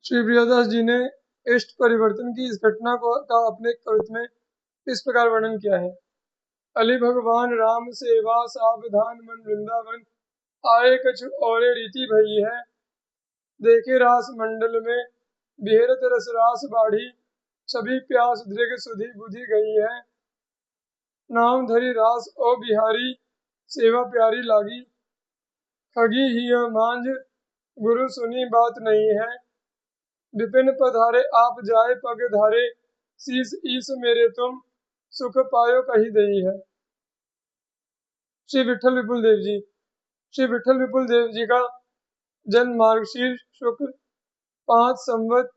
श्री प्रियादास जी ने इष्ट परिवर्तन की इस घटना का अपने कवित्व में इस प्रकार वर्णन किया है। अली भगवान राम सेवा सावधान मन वृंदावन, आए कछु और रीति भई है। देखे रास मंडल में बिहरत रस रास बाढ़ी, छवि प्यास दृग सुधि बुधि गई है। नाम धरी रास ओ बिहारी, सेवा प्यारी लागी। खगी ही मांझ गुरु सुनी बात नहीं है। विपिन पधारे आप जाए पग धारे, शीस ईस मेरे तुम सुख पायो कही दई है। श्री विठल विपुल देव जी। श्री विठल विपुल देव जी का जन्म मार्गशीर्ष शुक्ल 5 संवत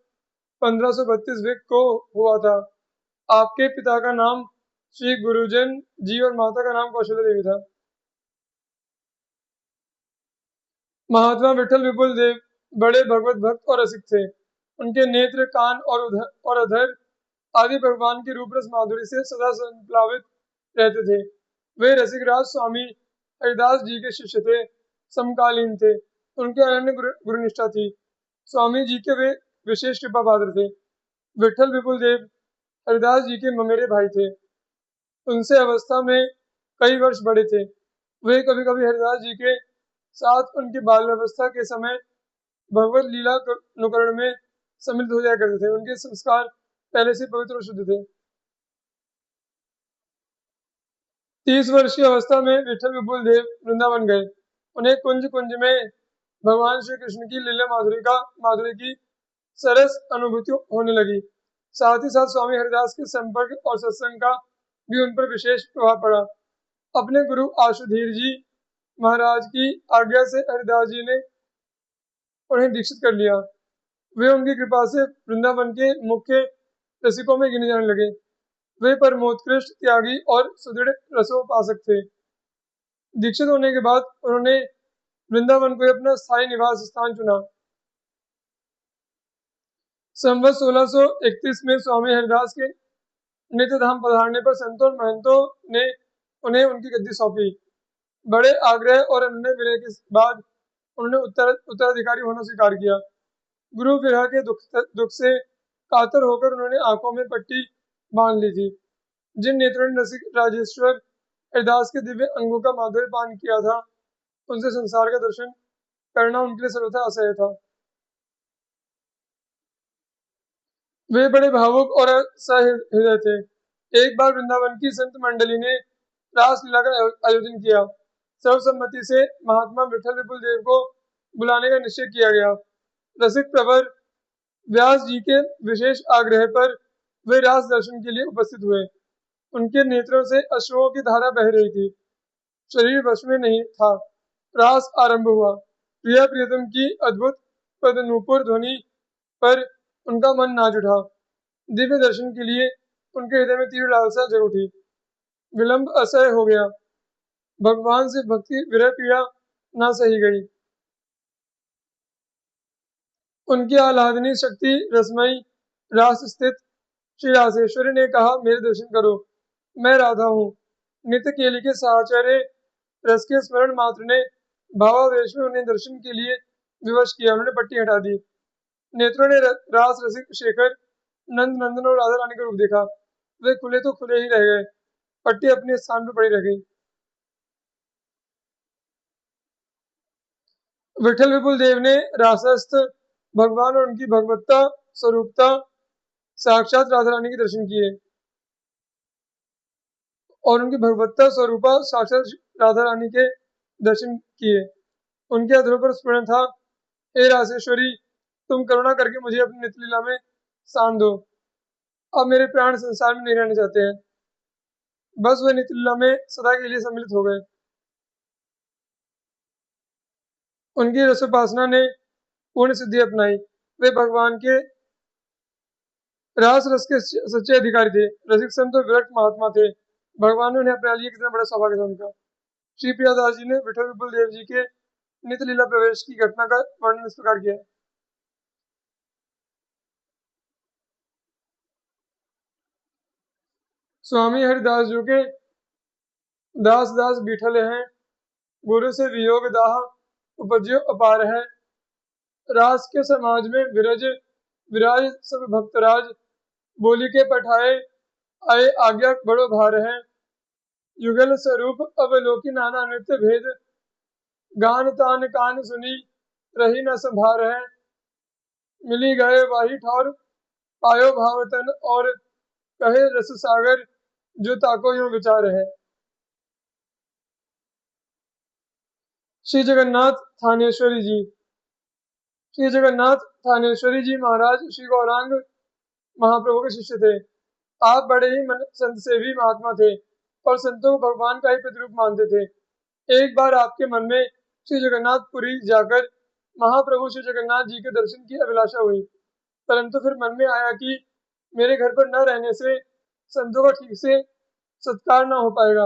1532 विक को हुआ था। आपके पिता का नाम श्री गुरुजन जी और माता का नाम कौशल्या देवी था। महात्मा विठल विपुल देव बड़े भगवत भक्त और रसिक थे। उनके नेत्र, कान और अधर आदि भगवान की रूप रस माधुरी से सदा संप्लावित रहते थे। वे रसिक राज स्वामी हरिदास जी के शिष्य थे, समकालीन थे। उनके अनन्य गुरुनिष्ठा थी। स्वामी जी के वे विशेष कृपा पात्र थे। विठल विपुल देव हरिदास जी के ममेरे भाई थे। उनसे अवस्था में कई वर्ष बड़े थे। वे कभी कभी हरिदास जी के साथ उनकी बाल्यावस्था के समय भगवत लीला अनुकरण में सम्मिलित हो जाया करते थे। उनके संस्कार पहले से पवित्र और शुद्ध थे। 30 वर्ष की अवस्था में विठल विपुल देव वृंदावन गए। उन्हें कुंज कुंज में भगवान श्री कृष्ण की लीला माधुरी की सरस अनुभूति होने लगी। साथ ही साथ स्वामी हरिदास के संपर्क और सत्संग का भी उन पर विशेष प्रभाव पड़ा। अपने गुरु आशुधीर जी महाराज की आज्ञा से हरिदास जी ने उन्हें दीक्षित कर लिया। वे उनकी कृपा से वृंदावन के मुख्य रसिकों में गिने जाने लगे। वे परमोत्कृष्ट त्यागी और सुदृढ़ रसोपासक थे। दीक्षित होने के बाद उन्होंने वृंदावन को अपना स्थायी निवास स्थान चुना। संवत 1631 में स्वामी हरिदास के नित्य धाम पधारने पर संतों और महंतों ने उन्हें उनकी गद्दी सौंपी। बड़े आग्रह और अनन्य विनय के बाद उन्होंने उत्तराधिकारी होना स्वीकार किया। गुरु विरह के दुख से कातर होकर उन्होंने आंखों में पट्टी बांध ली थी। जिन नेत्रों ने रसिक राजेश्वर हरिदास के दिव्य अंगों का माधुर्य पान किया था, उनसे संसार का दर्शन करना उनके लिए सर्वथा असह्य था। वे बड़े भावुक और सहृदय थे। एक बार वृंदावन की संत मंडली ने रास लीला का आयोजन किया। सर्वसम्मति से महात्मा विठल विपुल देव को बुलाने का निश्चय किया गया। रसिक प्रवर व्यास जी के विशेष आग्रह पर वे रास दर्शन के लिए उपस्थित हुए। उनके नेत्रों से अश्रुओं की धारा बह रही थी। शरीर वश में नहीं था। रास आरंभ हुआ। प्रिया प्रियतम की अद्भुत पदनूपुर ध्वनि पर उनका मन नाच उठा। दिव्य दर्शन के लिए उनके हृदय में तीव्र लालसा जग उठी। विलंब असह्य हो गया। भगवान से भक्ति विरह पीड़ा न सही गई। उनकी आह्लादनी शक्ति रसमयी रास स्थित श्री रासेश्वरी ने कहा, मेरे दर्शन करो, मैं राधा हूँ। नित्य केली के साहचर्य रस के स्मरण मात्र ने भावावेश में उन्हें दर्शन के लिए विवश किया। उन्होंने पट्टी हटा दी। नेत्रों ने रास रसिक शेखर नंद नंदन और राधा रानी का रूप देखा। वे खुले तो खुले ही रह गए। पट्टी अपने स्थान पर पड़ी रह गई। विठल विपुल देव ने रासस्थ भगवान और उनकी भगवत्ता स्वरूपता साक्षात राधा रानी के दर्शन किए और उनकी भगवत्ता स्वरूपा साक्षात राधा रानी के दर्शन किए। उनके अधरों पर स्मरण था, हे रासेश्वरी, तुम करुणा करके मुझे अपनी नित्य लीला में स्थान दो। अब मेरे प्राण संसार में नहीं रहना चाहते हैं। बस वे नित्य लीला में सदा के लिए सम्मिलित हो गए। उनकी रसोपासना ने पूर्ण सिद्धि अपनाई। वे भगवान के रास रस के सच्चे अधिकारी थे। रसिक संत और विरक्त महात्मा थे। भगवान ने उन्हें अपना लिया। कितना बड़ा सौभाग्य था उनका। श्री प्रियादास जी ने विठल विपुल देव जी के नित्य लीला प्रवेश की घटना का वर्णन इस प्रकार किया है। स्वामी हरिदास जी के दास दास बिठल हैं, गुरु से वियोग दाह उपज्यो अपार है। रास के समाज में विरज विराज सब भक्तराज, बोली के पठाए आए आज्ञा बड़ो भार है। युगल स्वरूप अवलोकि नाना नृत्य भेद, गान तान कान सुनी रही न संभार है। मिली गए वाही ठौर पायो भावतन, और कहे रस सागर जो ताको यूं विचार है। श्री जगन्नाथ थानेश्वरी जी। श्री जगन्नाथ थानेश्वरी जी महाराज श्री गौरांग महाप्रभु के शिष्य थे। आप बड़े ही संत सेवी महात्मा थे और संतों को भगवान का ही प्रतिरूप मानते थे। एक बार आपके मन में श्री जगन्नाथपुरी जाकर महाप्रभु श्री जगन्नाथ जी के दर्शन की अभिलाषा हुई, परंतु फिर मन में आया कि मेरे घर पर न रहने से संतों का ठीक से सत्कार न हो पाएगा,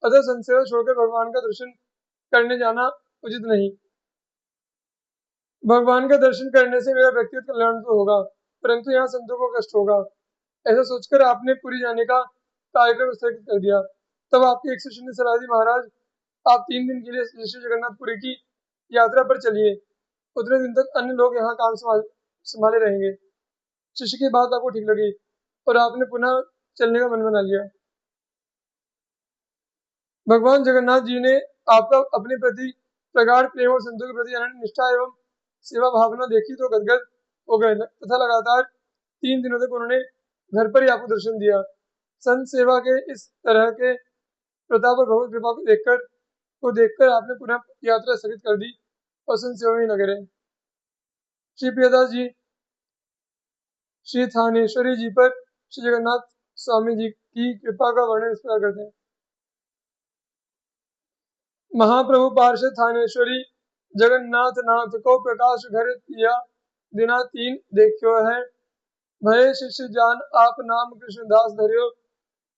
अतः संत सेवा छोड़कर भगवान का दर्शन करने जाना उचित नहीं। भगवान का दर्शन करने से मेरा व्यक्तिगत कल्याण तो होगा, परंतु यहाँ संतों को कष्ट होगा। ऐसा सोचकर आपने पुरी जाने का कार्यक्रम स्थगित कर दिया। तब आपके एक शिष्य ने सलाह दी, महाराज आप 3 दिन के लिए श्री जगन्नाथपुरी की यात्रा पर चलिए, उतने दिन तक अन्य लोग यहाँ काम संभाले रहेंगे। शिष्य की बात आपको ठीक लगी और आपने पुनः चलने का मन बना लिया। भगवान जगन्नाथ जी ने आपका अपने प्रति प्रगाढ़ प्रेम और संतों के प्रति अनन्य निष्ठा एवं सेवा भावना देखी तो गदगद हो गए तथा लगातार 3 दिनों तक उन्होंने घर पर ही आपको दर्शन दिया। संत सेवा के इस तरह के प्रताप और भगवत कृपा को देखकर आपने पुनः यात्रा स्थगित कर दी और संत सेवा में लगे रहे। श्री प्रियदास जी श्री थानेश्वरी जी पर श्री जगन्नाथ स्वामी जी की कृपा का वर्णन इस प्रकार करते हैं। महाप्रभु पार्षद थानेश्वरी जगन्नाथ नाथ को प्रकाश घर किया, दिना 3 देखियो है। भय शिष्य जान आप नाम कृष्णदास धरियो,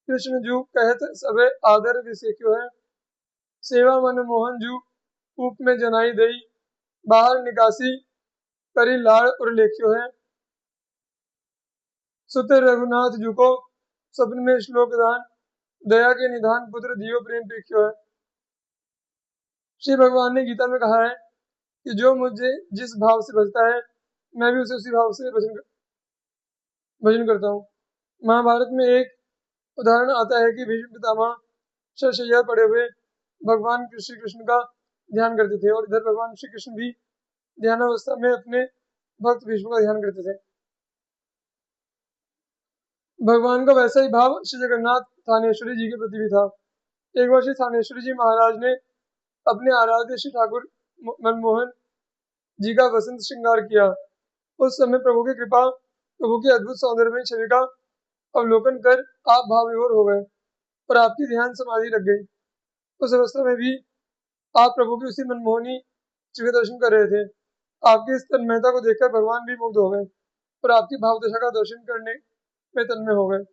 कृष्ण जू कहत सबे आदर विसेक्यो है। सेवा मन मोहन जू कूप में जनाई दई, बाहर निकासी करी लाड़ और लेख्यो है। सुत रघुनाथ जू को स्वप्न में श्लोक दान, दया के निधान पुत्र दियो प्रेम पेख्यो है। श्री भगवान ने गीता में कहा है कि जो मुझे जिस भाव से भजता है मैं भी उसे उसी भाव से भजन करता हूँ। महाभारत में एक उदाहरण आता है कि भीष्म पितामह शरशैया पड़े हुए भगवान श्री कृष्ण का ध्यान करते थे और इधर भगवान श्री कृष्ण भी ध्यानावस्था में अपने भक्त भीष्म का ध्यान करते थे। भगवान का वैसा ही भाव श्री जगन्नाथ थानेश्वरी जी के प्रति भी था। एक बार श्री थानेश्वरी जी महाराज ने अपने आराध्य श्री ठाकुर मनमोहन जी का वसंत श्रृंगार किया। उस समय प्रभु की कृपा, प्रभु की अद्भुत सौंदर्यमय छवि का अवलोकन कर आप भाव विभोर हो गए और आपकी ध्यान समाधि लग गई। उस अवस्था में भी आप प्रभु की उसी मनमोहनी छवि दर्शन कर रहे थे। आपकी इस तन्मयता को देखकर भगवान भी मुग्ध हो गए और आपकी भाव दशा का दर्शन करने में तन्मय हो गए।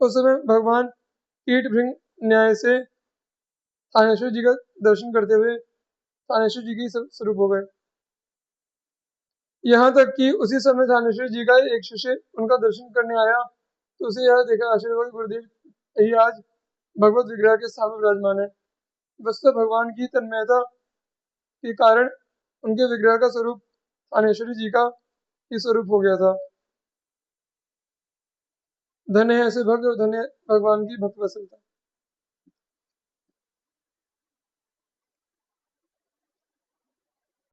उस समय भगवान कीट भृंग न्याय से थानेश्वर जी का दर्शन करते हुए थानेश्वर जी की स्वरूप हो गए। यहाँ तक कि उसी समय थानेश्वर जी का एक शिष्य उनका दर्शन करने आया तो उसे यह देखकर आश्चर्य हुआ कि गुरुदेव यही आज भगवत विग्रह के सामने विराजमान है। वस्तुतः भगवान की तन्मयता के कारण उनके विग्रह का स्वरूप थानेश्वरी जी का ही स्वरूप हो गया था। धन्य है ऐसे भक्त और धन्य भगवान की भक्त वत्सलता।